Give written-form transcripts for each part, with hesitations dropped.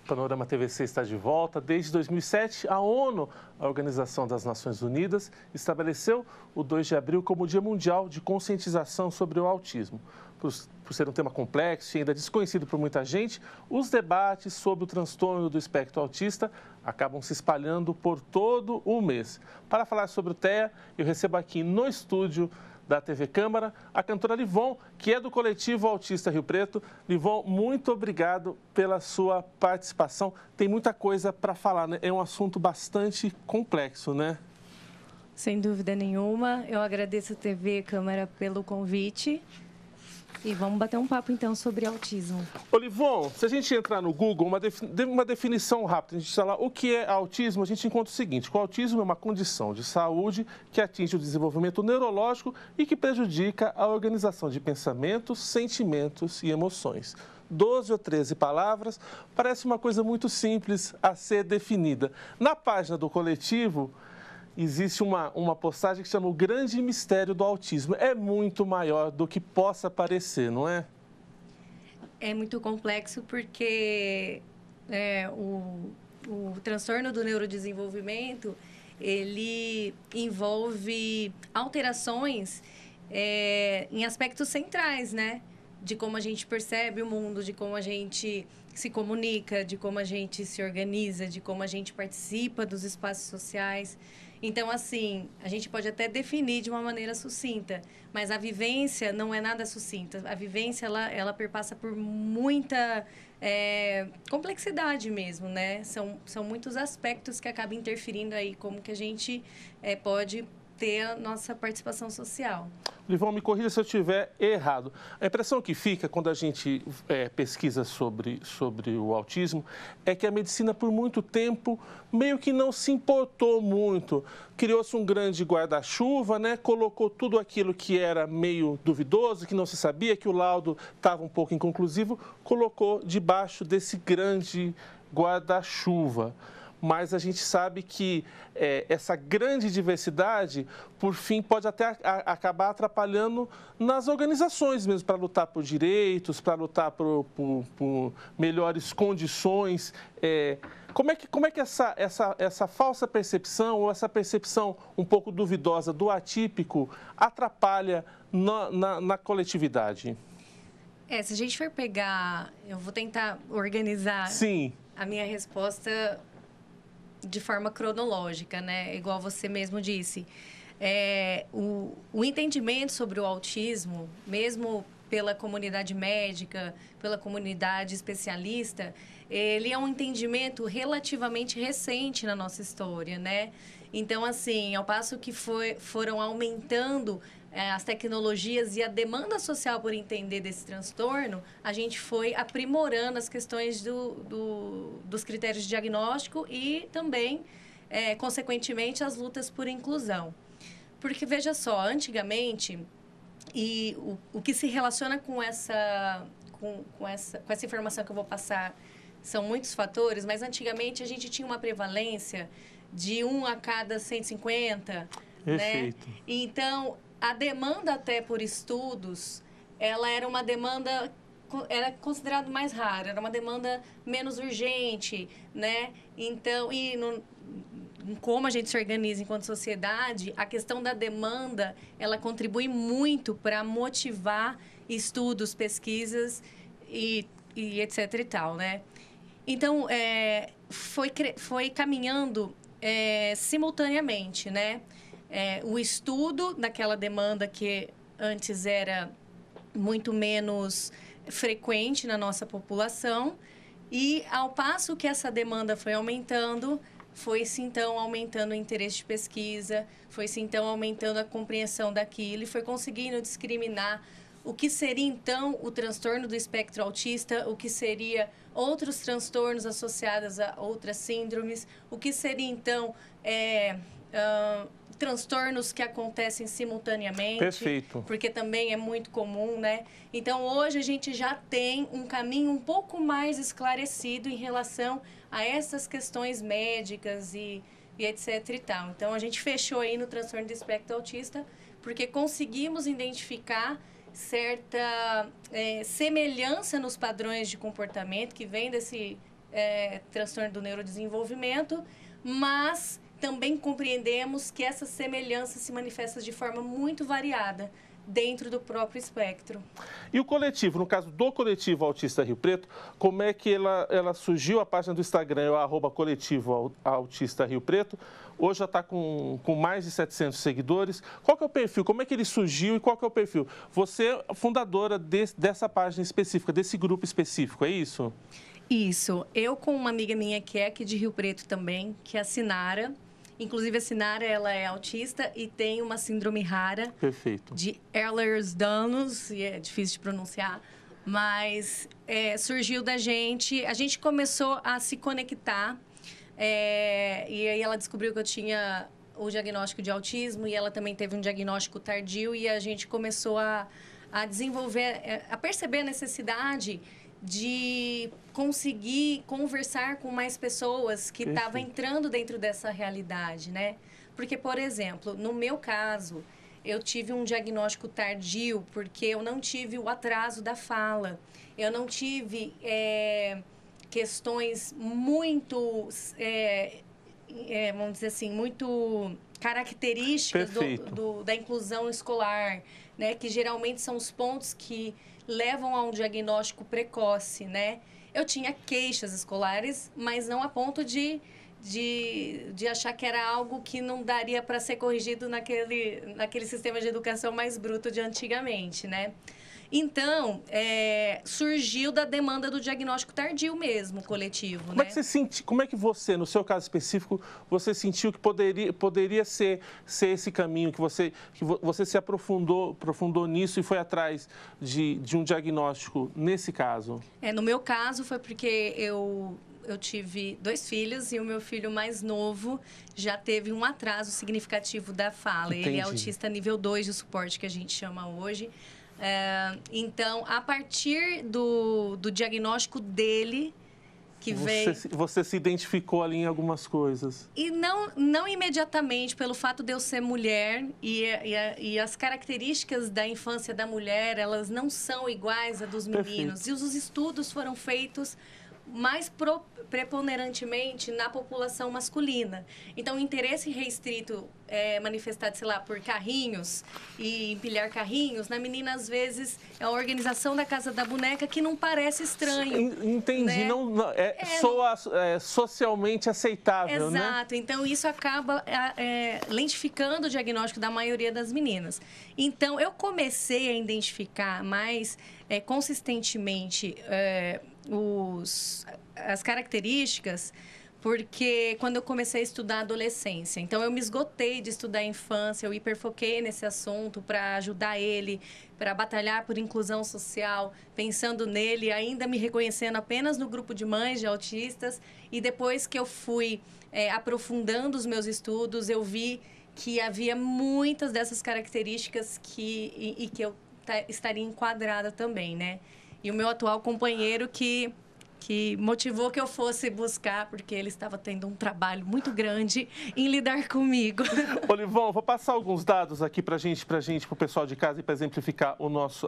Panorama TVC está de volta. Desde 2007, a ONU, a Organização das Nações Unidas, estabeleceu o 2 de abril como Dia Mundial de Conscientização sobre o Autismo. Por ser um tema complexo e ainda desconhecido por muita gente, os debates sobre o transtorno do espectro autista acabam se espalhando por todo o mês. Para falar sobre o TEA, eu recebo aqui no estúdio da TV Câmara, a cantora Livon, que é do coletivo Autista Rio Preto. Livon, muito obrigado pela sua participação. Tem muita coisa para falar, né? É um assunto bastante complexo, né? Sem dúvida nenhuma. Eu agradeço a TV Câmara pelo convite. E vamos bater um papo, então, sobre autismo. Ô, Livon, se a gente entrar no Google, uma definição rápida, a gente falar o que é autismo, a gente encontra o seguinte: o autismo é uma condição de saúde que atinge o desenvolvimento neurológico e que prejudica a organização de pensamentos, sentimentos e emoções. 12 ou 13 palavras, parece uma coisa muito simples a ser definida. Na página do coletivo, existe uma postagem que chama O Grande Mistério do Autismo. É muito maior do que possa parecer, não é? É muito complexo porque o transtorno do neurodesenvolvimento, ele envolve alterações em aspectos centrais, né? De como a gente percebe o mundo, de como a gente se comunica, de como a gente se organiza, de como a gente participa dos espaços sociais. Então, assim, a gente pode até definir de uma maneira sucinta, mas a vivência não é nada sucinta. A vivência, ela perpassa por muita complexidade mesmo, né? São muitos aspectos que acabam interferindo aí, como que a gente pode ter a nossa participação social. Livon, me corrija se eu estiver errado. A impressão que fica quando a gente pesquisa sobre o autismo é que a medicina, por muito tempo, meio que não se importou muito. Criou-se um grande guarda-chuva, né? Colocou tudo aquilo que era meio duvidoso, que não se sabia, que o laudo estava um pouco inconclusivo, colocou debaixo desse grande guarda-chuva. Mas a gente sabe que essa grande diversidade, por fim, pode até acabar atrapalhando nas organizações mesmo, para lutar por direitos, para lutar por melhores condições. Como é que essa falsa percepção, ou essa percepção um pouco duvidosa do atípico, atrapalha na coletividade? Se a gente for pegar, eu vou tentar organizar Sim. A minha resposta de forma cronológica, né? Igual você mesmo disse. O entendimento sobre o autismo, mesmo pela comunidade médica, pela comunidade especialista, ele é um entendimento relativamente recente na nossa história, né? Então, assim, ao passo que foram aumentando as tecnologias e a demanda social por entender desse transtorno, a gente foi aprimorando as questões dos critérios de diagnóstico e também, consequentemente, as lutas por inclusão. Porque, veja só, antigamente, e o que se relaciona com essa informação que eu vou passar são muitos fatores, mas antigamente a gente tinha uma prevalência de 1 a cada 150, Perfeito. né? Então, a demanda até por estudos, ela era uma demanda, era considerado mais rara, era uma demanda menos urgente, né? Então, como a gente se organiza enquanto sociedade, a questão da demanda, ela contribui muito para motivar estudos, pesquisas e etc e tal, né? Então, foi caminhando simultaneamente, né? O estudo daquela demanda que antes era muito menos frequente na nossa população e, ao passo que essa demanda foi aumentando, foi-se, então, aumentando o interesse de pesquisa, foi-se, então, aumentando a compreensão daquilo e foi conseguindo discriminar o que seria, então, o transtorno do espectro autista, o que seria outros transtornos associados a outras síndromes, o que seria, então, transtornos que acontecem simultaneamente. Perfeito. Porque também é muito comum, né? Então, hoje, a gente já tem um caminho um pouco mais esclarecido em relação a essas questões médicas e etc e tal. Então, a gente fechou aí no transtorno do espectro autista porque conseguimos identificar certa semelhança nos padrões de comportamento que vem transtorno do neurodesenvolvimento, mas também compreendemos que essa semelhança se manifesta de forma muito variada dentro do próprio espectro. E o coletivo, no caso do Coletivo Autista Rio Preto, como é que ela surgiu? A página do Instagram é o @coletivo Autista Rio Preto. Hoje já está com mais de 700 seguidores. Qual que é o perfil? Como é que ele surgiu e qual que é o perfil? Você é fundadora dessa página específica, desse grupo específico, é isso? Isso. Eu com uma amiga minha que é aqui de Rio Preto também, que é a Sinara. Inclusive, a Sinara, ela é autista e tem uma síndrome rara. Perfeito. De Ehlers-Danlos, e é difícil de pronunciar, mas surgiu da gente. A gente começou a se conectar, e aí ela descobriu que eu tinha o diagnóstico de autismo e ela também teve um diagnóstico tardio, e a gente começou a desenvolver, a perceber a necessidade de conseguir conversar com mais pessoas que estavam entrando dentro dessa realidade, né? Porque, por exemplo, no meu caso, eu tive um diagnóstico tardio porque eu não tive o atraso da fala. Eu não tive questões muito, vamos dizer assim, muito características da inclusão escolar, né? Que geralmente são os pontos que levam a um diagnóstico precoce, né? Eu tinha queixas escolares, mas não a ponto de achar que era algo que não daria para ser corrigido naquele sistema de educação mais bruto de antigamente, né? Então, surgiu da demanda do diagnóstico tardio mesmo, coletivo, como, né? Como é que você, no seu caso específico, você sentiu que poderia ser esse caminho, que você se aprofundou nisso e foi atrás de um diagnóstico nesse caso? No meu caso, foi porque eu tive 2 filhos e o meu filho mais novo já teve um atraso significativo da fala. Entendi. Ele é autista nível 2 de suporte, que a gente chama hoje. Então, a partir do diagnóstico dele, que veio... Você se identificou ali em algumas coisas. E não imediatamente, pelo fato de eu ser mulher e as características da infância da mulher, elas não são iguais a dos meninos. Perfeito. E os estudos foram feitos mais preponderantemente na população masculina. Então, o interesse restrito manifestado, sei lá, por carrinhos e empilhar carrinhos, na menina, às vezes, é a organização da casa da boneca, que não parece estranho. Entendi. Né? Soa socialmente aceitável, Exato. né? Exato. Então, isso acaba lentificando o diagnóstico da maioria das meninas. Então, eu comecei a identificar mais consistentemente as características, porque quando eu comecei a estudar a adolescência, então eu me esgotei de estudar a infância, eu hiperfoquei nesse assunto para ajudar ele, para batalhar por inclusão social, pensando nele, ainda me reconhecendo apenas no grupo de mães de autistas, e depois que eu fui aprofundando os meus estudos, eu vi que havia muitas dessas características que eu estaria enquadrada também, né? E o meu atual companheiro que motivou que eu fosse buscar, porque ele estava tendo um trabalho muito grande em lidar comigo. Olivão, vou passar alguns dados aqui para o pessoal de casa e para exemplificar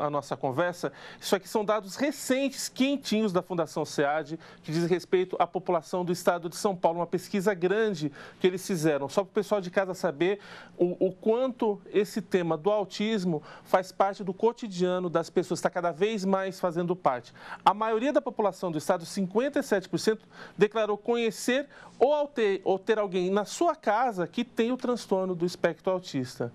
a nossa conversa. Isso aqui são dados recentes, quentinhos da Fundação SEAD, que diz respeito à população do estado de São Paulo, uma pesquisa grande que eles fizeram, só para o pessoal de casa saber o quanto esse tema do autismo faz parte do cotidiano das pessoas, está cada vez mais fazendo parte. A maioria da população do estado, 57%, declarou conhecer ou ter alguém na sua casa que tem o transtorno do espectro autista.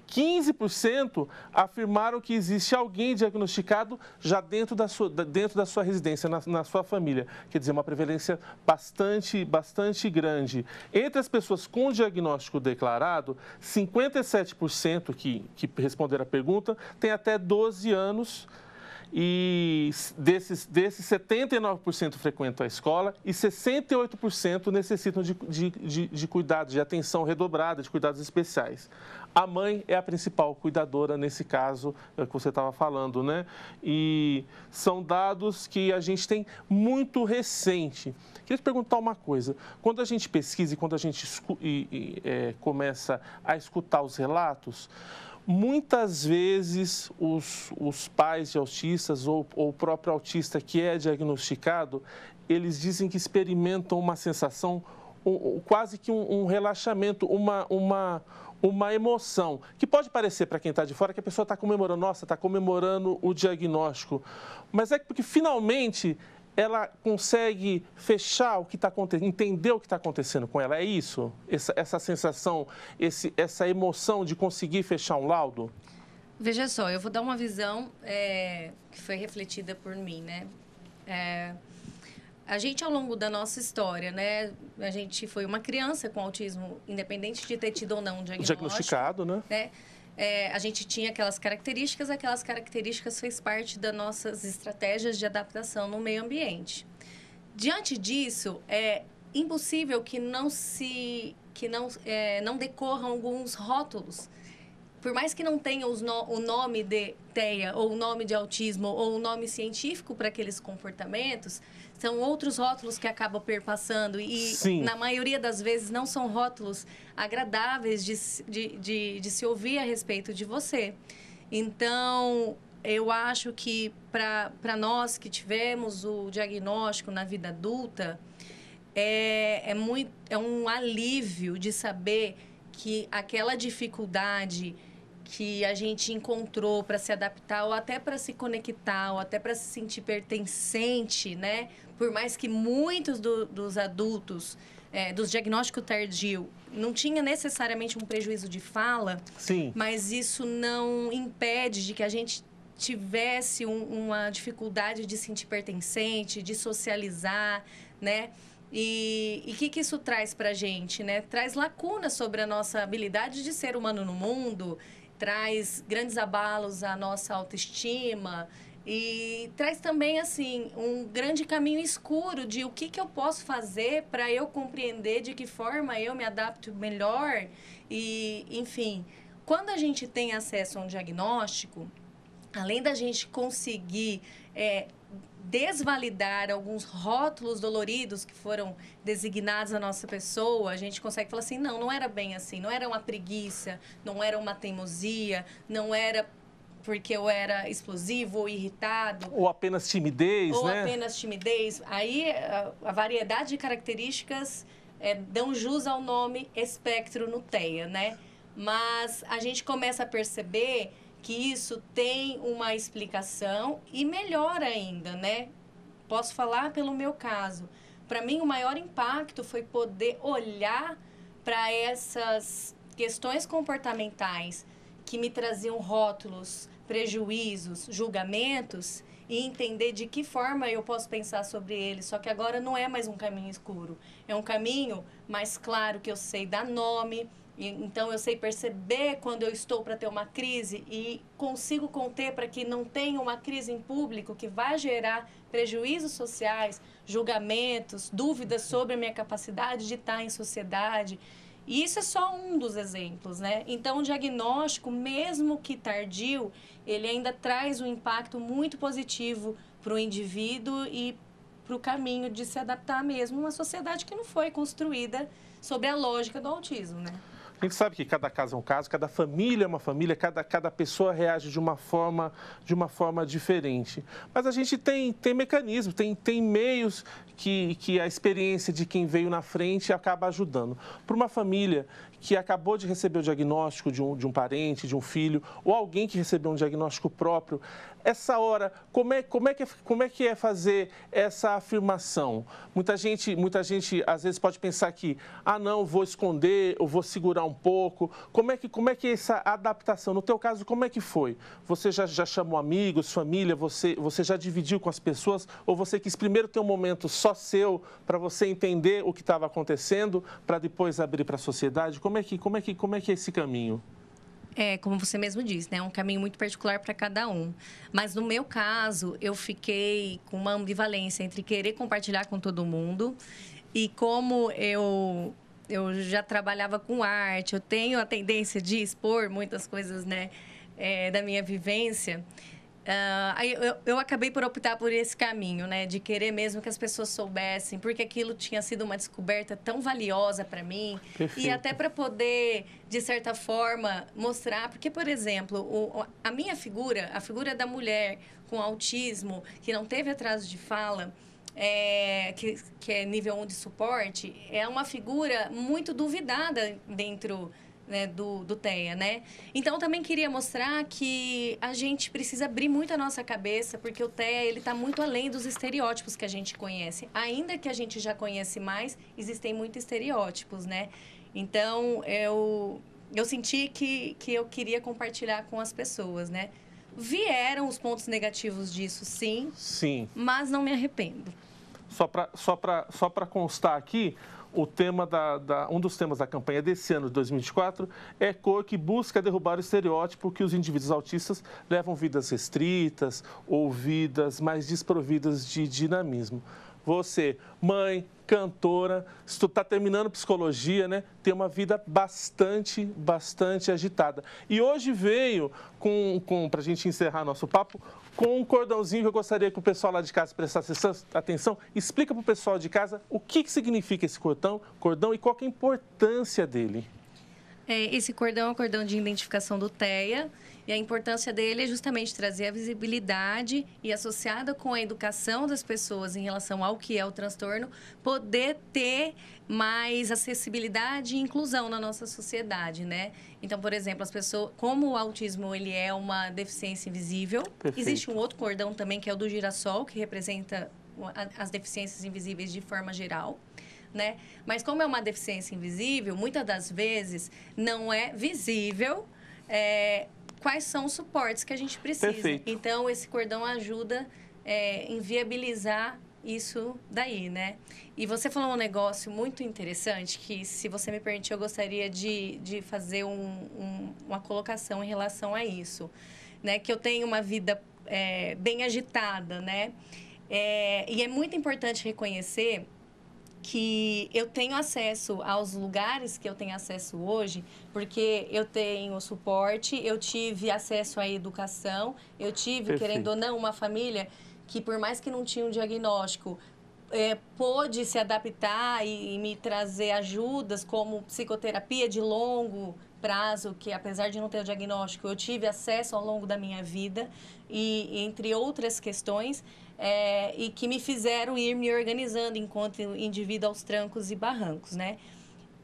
15% afirmaram que existe alguém diagnosticado já dentro da sua residência, na sua família. Quer dizer, uma prevalência bastante grande. Entre as pessoas com diagnóstico declarado, 57% que responderam a pergunta têm até 12 anos. E desses 79% frequentam a escola e 68% necessitam de cuidados, de atenção redobrada, de cuidados especiais. A mãe é a principal cuidadora nesse caso que você estava falando, né? E são dados que a gente tem muito recente. Queria te perguntar uma coisa. Quando a gente pesquisa e quando a gente começa a escutar os relatos, muitas vezes os pais de autistas ou o próprio autista que é diagnosticado, eles dizem que experimentam uma sensação, quase que um relaxamento, uma emoção, que pode parecer para quem está de fora que a pessoa está comemorando, nossa, está comemorando o diagnóstico, mas é porque finalmente ela consegue fechar o que está acontecendo, entender o que está acontecendo com ela. É isso? Essa sensação, essa emoção de conseguir fechar um laudo? Veja só, eu vou dar uma visão que foi refletida por mim, né? A gente, ao longo da nossa história, né? A gente foi uma criança com autismo, independente de ter tido ou não um diagnóstico. Diagnosticado, né? A gente tinha aquelas características fez parte das nossas estratégias de adaptação no meio ambiente. Diante disso, é impossível que não decorram alguns rótulos. Por mais que não tenha o nome de TEA, ou o nome de autismo, ou o nome científico para aqueles comportamentos, são outros rótulos que acabam perpassando. E, sim, na maioria das vezes, não são rótulos agradáveis de se ouvir a respeito de você. Então, eu acho que para nós que tivemos o diagnóstico na vida adulta, é um alívio de saber que aquela dificuldade que a gente encontrou para se adaptar, ou até para se conectar, ou até para se sentir pertencente, né? Por mais que muitos dos adultos, dos diagnósticos tardios, não tinha necessariamente um prejuízo de fala, sim, mas isso não impede de que a gente tivesse uma dificuldade de se sentir pertencente, de socializar, né? E o que isso traz para a gente, né? Traz lacunas sobre a nossa habilidade de ser humano no mundo, traz grandes abalos à nossa autoestima e traz também, assim, um grande caminho escuro de o que eu posso fazer para eu compreender de que forma eu me adapto melhor. E, enfim, quando a gente tem acesso a um diagnóstico, além da gente conseguir desvalidar alguns rótulos doloridos que foram designados à nossa pessoa, a gente consegue falar assim, não era bem assim, não era uma preguiça, não era uma teimosia, não era porque eu era explosivo ou irritado. Ou apenas timidez, ou né? Ou apenas timidez. Aí, a variedade de características dão jus ao nome espectro no TEA, né? Mas a gente começa a perceber que isso tem uma explicação e melhor ainda, né? Posso falar pelo meu caso. Para mim, o maior impacto foi poder olhar para essas questões comportamentais que me traziam rótulos, prejuízos, julgamentos e entender de que forma eu posso pensar sobre eles. Só que agora não é mais um caminho escuro. É um caminho mais claro que eu sei dar nome. Então, eu sei perceber quando eu estou para ter uma crise e consigo conter para que não tenha uma crise em público que vai gerar prejuízos sociais, julgamentos, dúvidas sobre a minha capacidade de estar em sociedade. E isso é só um dos exemplos, né? Então, o diagnóstico, mesmo que tardio, ele ainda traz um impacto muito positivo para o indivíduo e para o caminho de se adaptar mesmo a uma sociedade que não foi construída sobre a lógica do autismo, né? A gente sabe que cada caso é um caso, cada família é uma família, cada pessoa reage de uma forma diferente. Mas a gente tem mecanismos, tem meios que a experiência de quem veio na frente acaba ajudando. Para uma família que acabou de receber o diagnóstico de um parente, de um filho, ou alguém que recebeu um diagnóstico próprio, essa hora, como é que é fazer essa afirmação? Muita gente às vezes pode pensar que, não, vou esconder, ou vou segurar um pouco. Como é que é essa adaptação? No teu caso, como é que foi? Você já chamou amigos, família, você já dividiu com as pessoas, ou você quis primeiro ter um momento só seu, para você entender o que estava acontecendo, para depois abrir para a sociedade? Como é que é esse caminho? Como você mesmo disse, né? É um caminho muito particular para cada um. Mas, no meu caso, eu fiquei com uma ambivalência entre querer compartilhar com todo mundo e como eu já trabalhava com arte, eu tenho a tendência de expor muitas coisas, né? Da minha vivência. Aí eu acabei por optar por esse caminho, né? De querer mesmo que as pessoas soubessem, porque aquilo tinha sido uma descoberta tão valiosa para mim. Perfeito. E até para poder, de certa forma, mostrar. Porque, por exemplo, a minha figura, a figura da mulher com autismo, que não teve atraso de fala, que é nível 1 de suporte, é uma figura muito duvidada dentro, né, do TEA, né? Então, eu também queria mostrar que a gente precisa abrir muito a nossa cabeça, porque o TEA, ele está muito além dos estereótipos que a gente conhece. Ainda que a gente já conhece mais, existem muitos estereótipos, né? Então, eu senti que eu queria compartilhar com as pessoas, né? Vieram os pontos negativos disso, sim. Sim. Mas não me arrependo. Só para constar aqui, o tema um dos temas da campanha desse ano de 2024 é cor, que busca derrubar o estereótipo que os indivíduos autistas levam vidas restritas ou vidas mais desprovidas de dinamismo. Você, mãe, cantora, se tu está terminando psicologia, né, tem uma vida bastante agitada. E hoje veio, para a gente encerrar nosso papo, com um cordãozinho que eu gostaria que o pessoal lá de casa prestasse atenção. Explica para o pessoal de casa o que significa esse cordão e qual que é a importância dele. Esse cordão é um cordão de identificação do TEA, e a importância dele é justamente trazer a visibilidade e, associada com a educação das pessoas em relação ao que é o transtorno, poder ter mais acessibilidade e inclusão na nossa sociedade, né? Então, por exemplo, as pessoas, como o autismo ele é uma deficiência invisível, Perfeito. Existe um outro cordão também, que é o do girassol, que representa as deficiências invisíveis de forma geral, né? Mas como é uma deficiência invisível, muitas das vezes não é visível quais são os suportes que a gente precisa. Perfeito. Então, esse cordão ajuda em viabilizar isso daí, né? E você falou um negócio muito interessante que, se você me permitir, eu gostaria de fazer uma colocação em relação a isso, né? Que eu tenho uma vida bem agitada, né? E é muito importante reconhecer que eu tenho acesso aos lugares que eu tenho acesso hoje, porque eu tenho suporte, eu tive acesso à educação, eu tive, Perfeito. Querendo ou não, uma família que, por mais que não tinha um diagnóstico, pôde se adaptar e me trazer ajudas como psicoterapia de longo prazo, que, apesar de não ter o diagnóstico, eu tive acesso ao longo da minha vida, e entre outras questões, e que me fizeram ir me organizando enquanto indivíduo aos trancos e barrancos, né?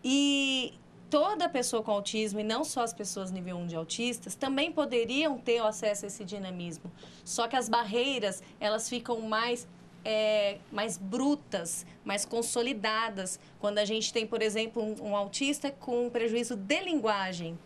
E toda pessoa com autismo, e não só as pessoas nível 1 de autistas, também poderiam ter acesso a esse dinamismo. Só que as barreiras, elas ficam mais brutas, mais consolidadas, quando a gente tem, por exemplo, um autista com um prejuízo de linguagem.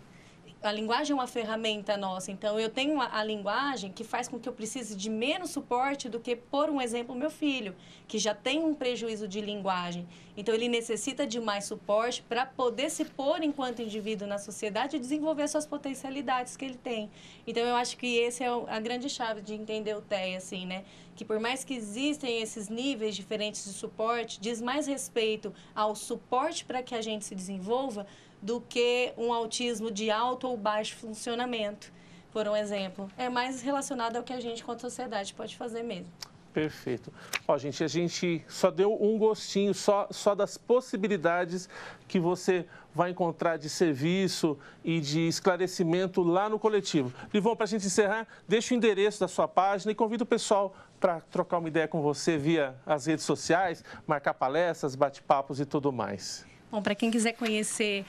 A linguagem é uma ferramenta nossa, então eu tenho a linguagem que faz com que eu precise de menos suporte do que, por um exemplo, meu filho, que já tem um prejuízo de linguagem. Então, ele necessita de mais suporte para poder se pôr enquanto indivíduo na sociedade e desenvolver suas potencialidades que ele tem. Então, eu acho que esse é a grande chave de entender o TEA, assim, né? Que, por mais que existem esses níveis diferentes de suporte, diz mais respeito ao suporte para que a gente se desenvolva do que um autismo de alto ou baixo funcionamento, por um exemplo. É mais relacionado ao que a gente, quanto sociedade, pode fazer mesmo. Perfeito. Ó, gente, a gente só deu um gostinho só das possibilidades que você vai encontrar de serviço e de esclarecimento lá no coletivo. Livon, para a gente encerrar, deixa o endereço da sua página e convido o pessoal para trocar uma ideia com você via as redes sociais, marcar palestras, bate-papos e tudo mais. Bom, para quem quiser conhecer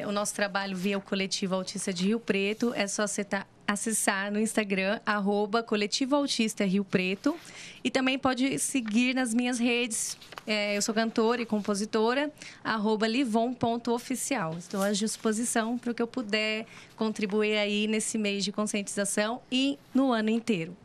o nosso trabalho via o Coletivo Autista de Rio Preto, é só acessar no Instagram, @Coletivo Autista Rio Preto. E também pode seguir nas minhas redes. Eu sou cantora e compositora, @Livon.oficial. Estou à disposição para o que eu puder contribuir aí nesse mês de conscientização e no ano inteiro.